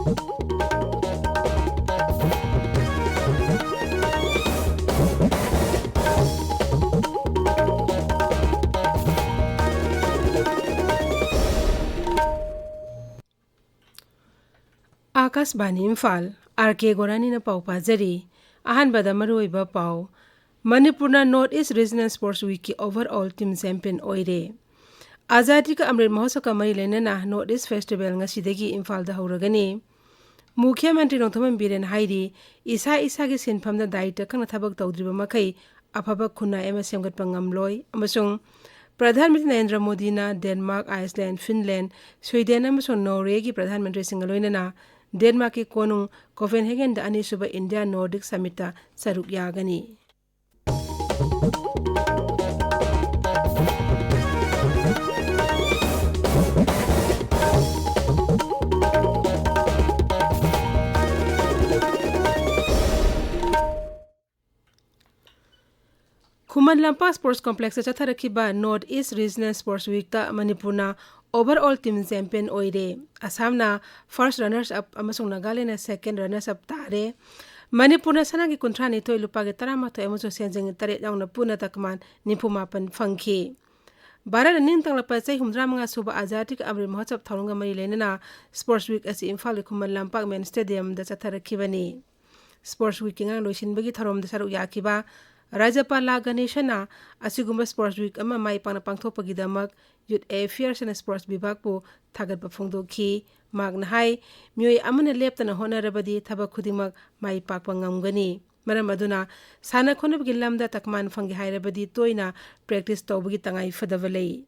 Akashvani Imphal R.K Gorani na pau pajari ahanbada maruiba pau Manipurna North East Regional Sports Week ki overall team champion oire Azadi ka Amrit Mahotsav ka mari lenana North East Festival ngasidagi Imphal da hauragani Mukhya Mantri Nongthaman Biren hairi isa gi sinphamda daita khana thabak tawdriba makai afaba khuna ema semgatpa ngamloi amasung Pradhan Mantri Narendra Modi na Denmark, Iceland, Finland, Sweden amasung Norway gi Pradhan Mantri singaloinana Denmark ki konung Copenhagen da ani suba India Nordic Summit ta saruk yagani Khuman Lampa Sports Complex sa chatharakiba North East Regional Sports Week ta Manipurna overall team champion oire Assamna first runners up amasung Nagaland na second runners up tare Manipurna sanagi kuntrani toy lupage tarama to emoso senjeng tare yauna puna takman nipumapan phangki Bara ning tang lapa chai humdra manga suba Azadi ka Amrit Mahotsav thaunga mari lenana Sports Week asi Imphal Khuman Lampa Main Stadium da chatharakibani Sports Week ngang loisinbagi tharom da saru yakiba Rajapala Ganeshana asigumba Sports Week ama mai pangna pangthokpagidamak Youth Affairs and Sports Bibhag pu thagatpa phongdokhi magna hai myoi amana leptana honarabadi thabak khudimak mai pakpa ngamgani maram aduna sana khonabgi lamda takman phangi hairabadi toina practice tawbagi tangai fadavalei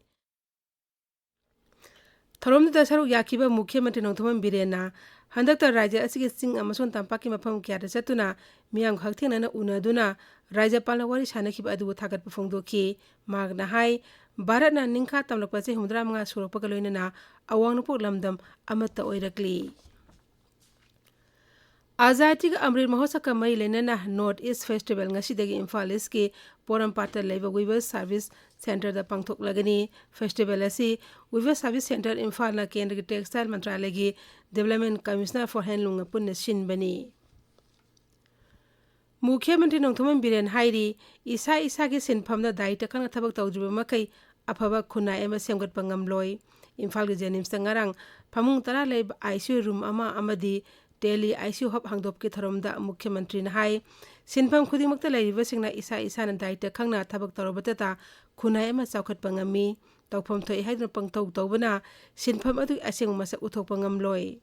Tharomda saru yakiba Mukhya Mantri Nongthaman Birena handakta rajya asigi sing amason tampaki mafam kyada chatuna miyang khakthengna unaduna Rajapalna wari sanakhiba adu thagatpa phongdokhi magna hai Bharatna ningkha tamlakpa che humdra manga surakpa loinana awangnupu lamdam amata oirakli Azadi ka Amrit Mahotsav ka mari lenana North East Festival ngasidagi Imphal East ki Porampata leiba Weavers Service Center da pangthoklagani festival asi Weavers Service Center Imphal na Kendra ki Textile Mantralaya gi Development Commissioner for Handloom punna sinbani Mukhya Mantri Nongthaman Biren hairi isa gi sinphamda daita khana thabak tawdriba makai afaba khuna ema semgatpa ngamloi Imphal gi Jenims ngarang phamung tara leib ICU room ama amadi Delhi ICU hub hangdop ki tharomda Mukhya Mantri na hai sinpham khudimakta leiriba singna isa na daita khangna thabak tawrobata ta khuna ema chawkhatpa ngami tawpham thoi haidna pangtau tawbana sinpham adu aseng masa uthokpa ngamloi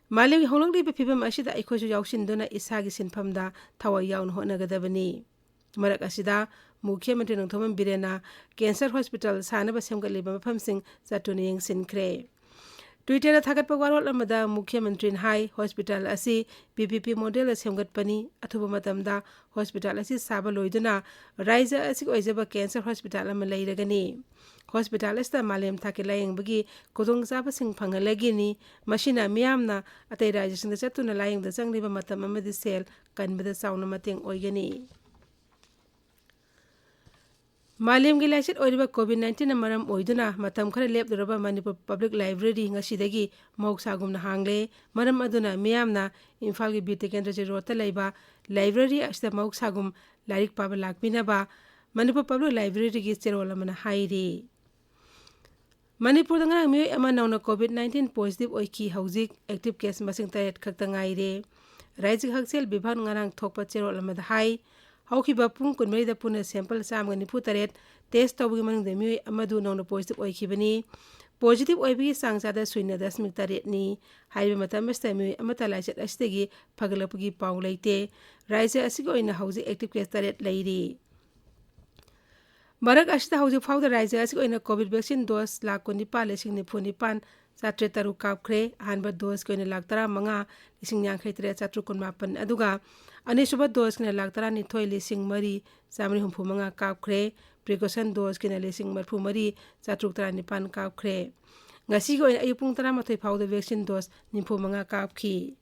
Malim honglongdi befibam asida aikhoju yawsinduna isagi sinphamda thawai yawn honagadabani marak asida Mukhya Mantri Nongthaman Birena Cancer Hospital sanaba semgaliba mafamsing zatuna yengsinkre Twitter da thagatpa warol amada Mukhya Mantri hai hospital asi PPP model semgatpani athuba matamda hospital asi saba loiduna raija asi oijaba cancer hospital ama leiragani Hospital esta malem thake layeng-bagi kodongzaba sing phangalagini mashina miyamna atai raija singda chatuna layeng da changliba matam amadi sel kanbada chauna mateng oigani Malem gi laisit oiriba COVID-19 na maram oiduna matam khara lepduraba Manipur Public Library ngasidagi mauksagumna hangle maram aduna miyamna Imphal gi Beauty Kendra je rota laiba library asta mauksagum lairik paba lakpinaba Manipur Public Library gi cherola mana hairi Manipur danga mioi ama nauna COVID-19 positive oiki haujik active case masing taret khakta ngaire raijik haksel bibhan ngarang thokpa cherola mada hai haukiba pung kunmari da puna sample samga nipu taret test tawgi manung de mioi amadu nauna positive oikibani positive oibi sangchada suina dasmik taret ni haibe matamesta mioi amata laichat astegi phagalapugi paung leite raija asigi oina haujik active case taret leiri Marak ashita hauji fawda raija asik oina COVID vaccine dose lakh 19,000 chatre taru kapkhre ahanba dose ko ina lakh 15,993 aduga anisuba dose kina lakh 13,3,934 kapkhre precaution dose kina 13,439 kapkhre ngasi ko ina ayupung 13 fawda vaccine dose 95 kapkhi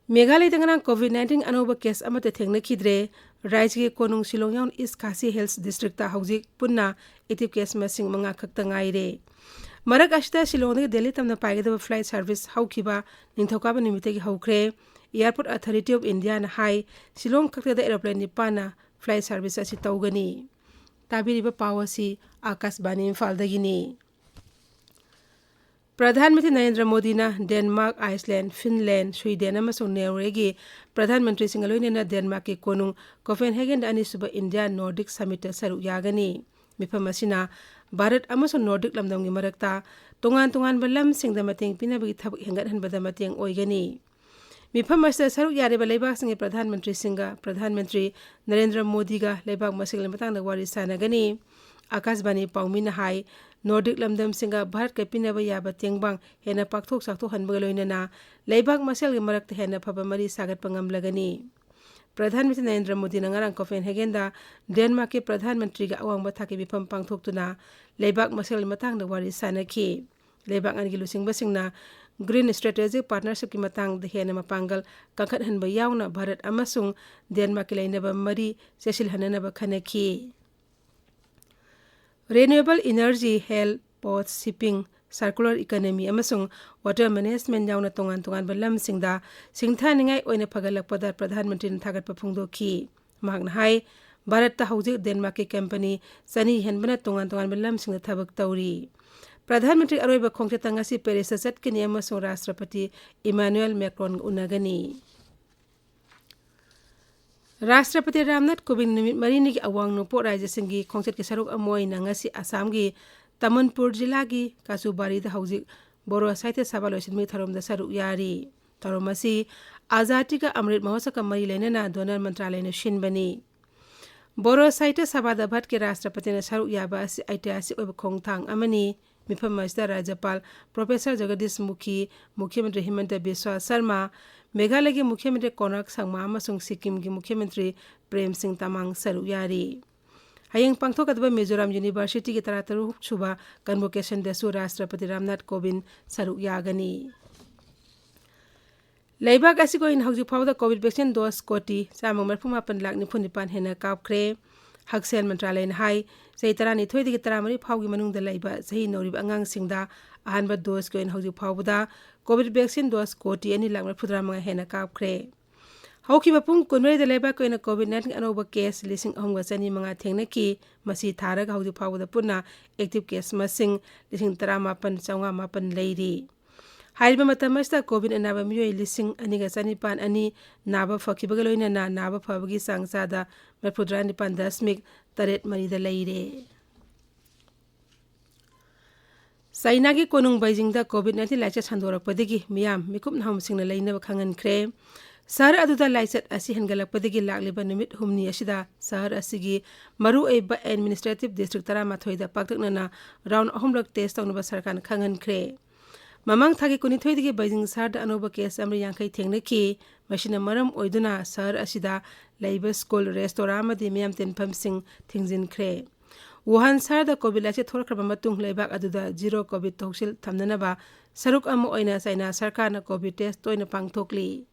Meghalaya dangarang COVID-19 anoba case amate thengna khidre Rajya konung Shillong yawn East Khasi Hills District ta haujik punna active case masing manga khakta ngaire Marak ashta Shillong Delhi tamna paigada flight service haukiba ningthokaba nimitegi haukre. Airport Authority of India na hai Shillong kakta aeroplane nipana flight service asi taugani. Tabiriba pawasi Akashbani Imphal dagini. Pradhanmantri Narendra Modi na Denmark, Iceland, Finland, Sweden amasung Norway gi Pradhanmantri Singaloinena Denmark ki konung Copenhagen da anisuba India Nordic Summit saruk yagani. Mifam asina Bharat amasung Nordic lamdamgi marakta tungan balam singda mating pinabagi thabak hengathanbada mateng oigani. Mifam asda saruk yareba leibak singi Pradhanmantri Singa Pradhanmantri Narendra Modi ga leibak masingal matangda wari sanagani. Akashbani paumina hai Nordic lamdam singa Bharat ka pinaba yaba tengbang hena pakthok sakthok hanbaga loinana leibak masel gi marakta hena phaba mari sagat pangamlagani. Pradhanmantri Narendra Modi na ngarang Copenhagen da Denmark ke Pradhanmantri ga awangba thaki bifam pangthoktuna leibak masel matangda wari sanaki. Leibak angi lusingba singna Green Strategic Partnership ki matang da hena mapangal kangkhat hanba yauna Bharat amasung Denmark ki lainaba mari sesil hananaba khanaki. Renewable energy, health, ports, shipping, circular economy amasung water management yauna tongan balam singda singtha ningai oina phagalakpada Pradhanmantri na thagat paphungdoki. Mahakna hai Bharat ta hauji Denmark ki company sani henbana tongan balam singda thabak tauri. Pradhanmantri aroiba khongchata ngasi Paris chatkini amasung Rashtrapati Emmanuel Macron unagani. Rashtrapati Ramnath Kovind nimit marini ki awang nupo Rajya Singhi khongchat ki saruk amoy na ngasi Assam gi Tamanpur jila gi Kasubari da hauji Boro Sahitya Sabha loisinmi tharom da saruk yari. Taromasi Azadi ka Amrit Mahotsav ka mari lainana Donor Mantralay na shinbani. Boro Sahitya Sabha da Bhat ki Rashtrapati na saruk yaba asi aityasik oiba khongthang amani. Mifam masda Rajapal Professor Jagadish Mukhi, Mukhyamantri Himanta Biswa Sarma, Meghalaya ki Mukhyamantri Konark Sangma amasung Sikkim ki Mukhyamantri Prem Singh Tamang saruk yari. Hayang pangthokadba Mizoram University ki 33 suba convocation dasu Rashtrapati Ramnath Kovind saruk yagani. Leibak asiko in hauji phawda COVID vaccine dose koti samang marphumapan lakh nipunipan hena kapkre. Haksel Mantralay hai sahi tarani thoidi ki taramari phawgi manungda laiba sahi norib angang singda ahanba dose ko in hauji phawda COVID vaccine dose koti ani lakh marphudramanga hena kapkre. Hauki bapung kunmari da laiba ko ina COVID-19 anoba case lising ahumga chani manga thengnaki masi tharaga hauji phawda punna active case masing lising 18,908 leiri. Haiba matamasta COVID anaba miyoi lising aniga chanipan ani naba fakhibaga loinana naba phabagi sangsada marphudrani pandasmik taret marida leire. China ki konung Beijing da COVID-19 laichat sandorakpadagi miyam mikup nahum singna leinaba khangankre. Sahar aduda laichat asi hangalakpadagi lakliba numit humni asida sahar asigi maru eiba administrative district taramathoida paktaknana round ahumrak test tawnaba sarkan khangankre. Mamang thagi kuni thoidigi Beijing sahar da anoba case amri yankai thengnaki mashina maram oiduna sahar asida laiba school restaurant amadi miyam tenpham sing thingjinkre. Wuhan sahar da COVID laichat thorkraba matung laibak aduda zero COVID thoksil thamnanaba saruk ama oina China sarkar na COVID test toina pangthokli.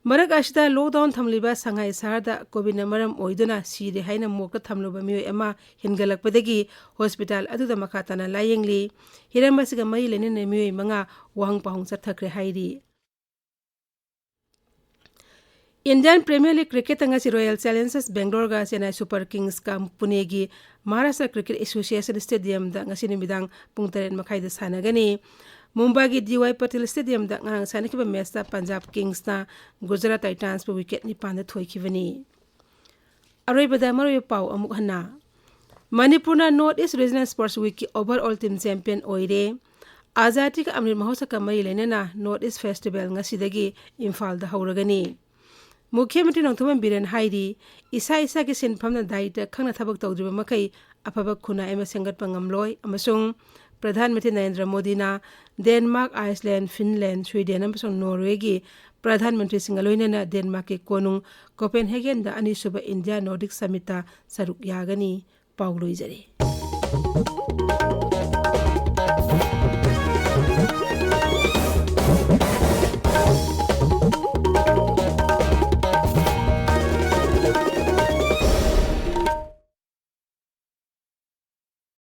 Marak ashida lockdown thamliba Shanghai sahar da COVID na maram oiduna sire haina mokta thamluba miyoi ama hingalakpadagi hospital aduda makhatana layengli hirambasiga mari lenene miyoi manga wahang pahong chathakre hairi. Indian Premier League cricket ngasi Royal Challengers Bangalore ga Chennai Super Kings ka Pune gi Maharashtra Cricket Association Stadium da ngasi nimidang pung 3:30 da sanagani. Mumbai ki DY Patil Stadium da ngang sanakiba match da Punjab Kings na Gujarat Titans pa wicket ni panda thoikibani. Aroibada maroy pau amuk hana. Manipur na North East Regional Sports Week ki overall team champion oire. Azadi ka Amrit Mahotsav ka mari lainana North East Festival ngasidagi Imphal da hauragani. Mukhyamantri Nongthoman Biren hairi isa ki sinphamna daita khangna thabak tawdriba makai afaba khuna ema sengatpa ngamloi amasung Pradhanmantri Narendra Modi na Denmark, Iceland, Finland, Sweden amasung Norway gi Pradhanmantri Singaloinena Denmark ki konung Copenhagen da anisuba India Nordic Summit saruk yagani pauloi jare.